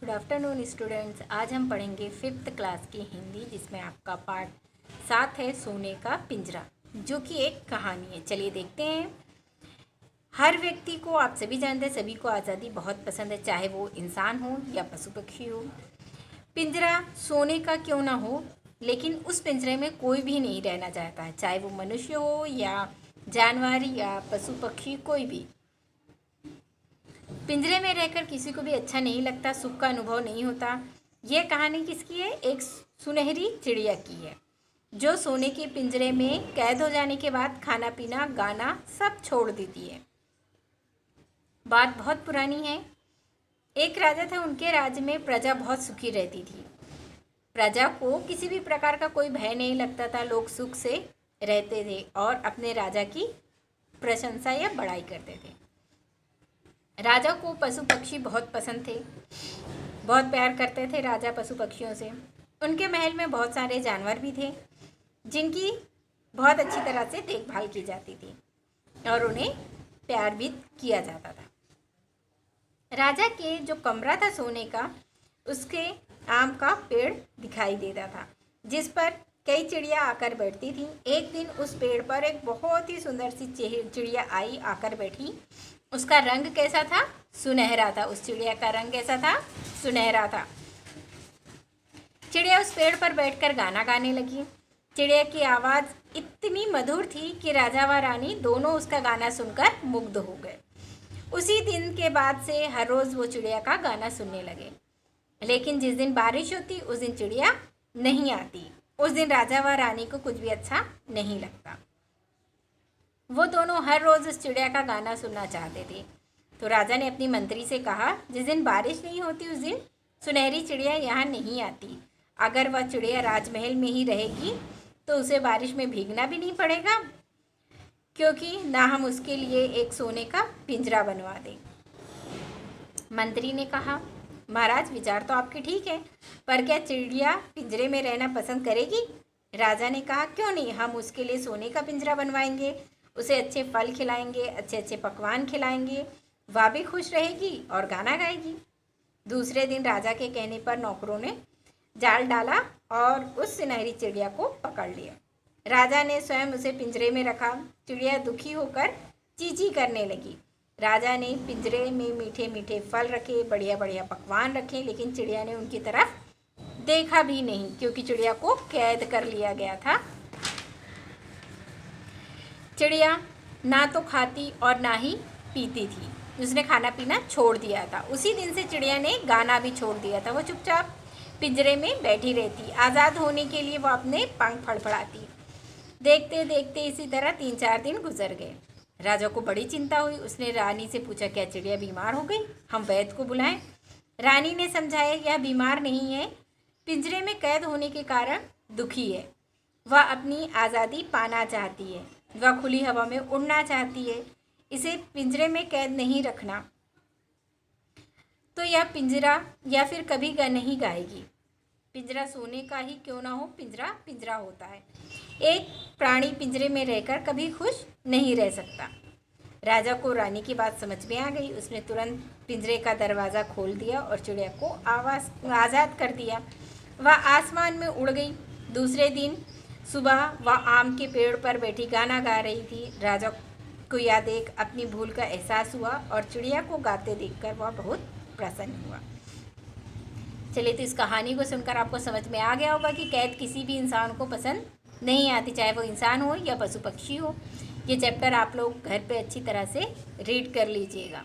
Good afternoon students. आज हम पढ़ेंगे 5th क्लास की हिंदी, जिसमें आपका पार्ट 7 है सोने का पिंजरा, जो कि एक कहानी है। चलिए देखते हैं। हर व्यक्ति को, आप सभी जानते हैं, सभी को आज़ादी बहुत पसंद है, चाहे वो इंसान हो या पशु पक्षी हो। पिंजरा सोने का क्यों ना हो, लेकिन उस पिंजरे में कोई भी नहीं रहना चाहता है, चाहे वो मनुष्य हो या जानवर या पशु पक्षी, कोई भी। पिंजरे में रहकर किसी को भी अच्छा नहीं लगता, सुख का अनुभव नहीं होता। यह कहानी किसकी है? एक सुनहरी चिड़िया की है, जो सोने के पिंजरे में कैद हो जाने के बाद खाना पीना गाना सब छोड़ देती है। बात बहुत पुरानी है। एक राजा था, उनके राज्य में प्रजा बहुत सुखी रहती थी। प्रजा को किसी भी प्रकार का कोई भय नहीं लगता था, लोग सुख से रहते थे और अपने राजा की प्रशंसा या बड़ाई करते थे। राजा को पशु पक्षी बहुत पसंद थे, बहुत प्यार करते थे राजा पशु पक्षियों से। उनके महल में बहुत सारे जानवर भी थे, जिनकी बहुत अच्छी तरह से देखभाल की जाती थी और उन्हें प्यार भी किया जाता था। राजा के जो कमरा था सोने का, उसके आम का पेड़ दिखाई देता था, जिस पर कई चिड़िया आकर बैठती थी। एक दिन उस पेड़ पर एक बहुत ही सुंदर सी चिड़िया आई, आकर बैठी। उसका रंग कैसा था? सुनहरा था। उस चिड़िया का रंग कैसा था? सुनहरा था। चिड़िया उस पेड़ पर बैठकर गाना गाने लगी। चिड़िया की आवाज़ इतनी मधुर थी कि राजा व रानी दोनों उसका गाना सुनकर मुग्ध हो गए। उसी दिन के बाद से हर रोज़ वो चिड़िया का गाना सुनने लगे। लेकिन जिस दिन बारिश होती, उस दिन चिड़िया नहीं आती। उस दिन राजा व रानी को कुछ भी अच्छा नहीं लगता। वो दोनों हर रोज़ उस चिड़िया का गाना सुनना चाहते थे। तो राजा ने अपनी मंत्री से कहा, जिस दिन बारिश नहीं होती उस दिन सुनहरी चिड़िया यहाँ नहीं आती। अगर वह चिड़िया राजमहल में ही रहेगी तो उसे बारिश में भीगना भी नहीं पड़ेगा, क्योंकि ना हम उसके लिए एक सोने का पिंजरा बनवा दें। मंत्री ने कहा, महाराज, विचार तो आपके ठीक है, पर क्या चिड़िया पिंजरे में रहना पसंद करेगी? राजा ने कहा, क्यों नहीं, हम उसके लिए सोने का पिंजरा बनवाएंगे, उसे अच्छे फल खिलाएंगे, अच्छे अच्छे पकवान खिलाएंगे, वह भी खुश रहेगी और गाना गाएगी। दूसरे दिन राजा के कहने पर नौकरों ने जाल डाला और उस सुनहरी चिड़िया को पकड़ लिया। राजा ने स्वयं उसे पिंजरे में रखा। चिड़िया दुखी होकर चींची करने लगी। राजा ने पिंजरे में मीठे मीठे फल रखे, बढ़िया बढ़िया पकवान रखे, लेकिन चिड़िया ने उनकी तरफ देखा भी नहीं, क्योंकि चिड़िया को कैद कर लिया गया था। चिड़िया ना तो खाती और ना ही पीती थी, उसने खाना पीना छोड़ दिया था। उसी दिन से चिड़िया ने गाना भी छोड़ दिया था। वो चुपचाप पिंजरे में बैठी रहती। आज़ाद होने के लिए वो अपने पंख फड़फड़ाती। देखते देखते इसी तरह 3-4 दिन गुजर गए। राजा को बड़ी चिंता हुई। उसने रानी से पूछा, क्या चिड़िया बीमार हो गई? हम वैद्य को बुलाएं। रानी ने समझाया, यह बीमार नहीं है, पिंजरे में कैद होने के कारण दुखी है। वह अपनी आज़ादी पाना चाहती है, वह खुली हवा में उड़ना चाहती है, इसे पिंजरे में कैद नहीं रखना। तो यह पिंजरा या फिर कभी नहीं गाएगी। पिंजरा सोने का ही क्यों ना हो, पिंजरा पिंजरा होता है। एक प्राणी पिंजरे में रहकर कभी खुश नहीं रह सकता। राजा को रानी की बात समझ में आ गई। उसने तुरंत पिंजरे का दरवाज़ा खोल दिया और चिड़िया को आज़ाद कर दिया। वह आसमान में उड़ गई। दूसरे दिन सुबह वह आम के पेड़ पर बैठी गाना गा रही थी। राजा को यह देख अपनी भूल का एहसास हुआ और चिड़िया को गाते देखकर वह बहुत प्रसन्न हुआ। चलिए, तो इस कहानी को सुनकर आपको समझ में आ गया होगा कि कैद किसी भी इंसान को पसंद नहीं आती, चाहे वो इंसान हो या पशु पक्षी हो। ये चैप्टर आप लोग घर पे अच्छी तरह से रीड कर लीजिएगा।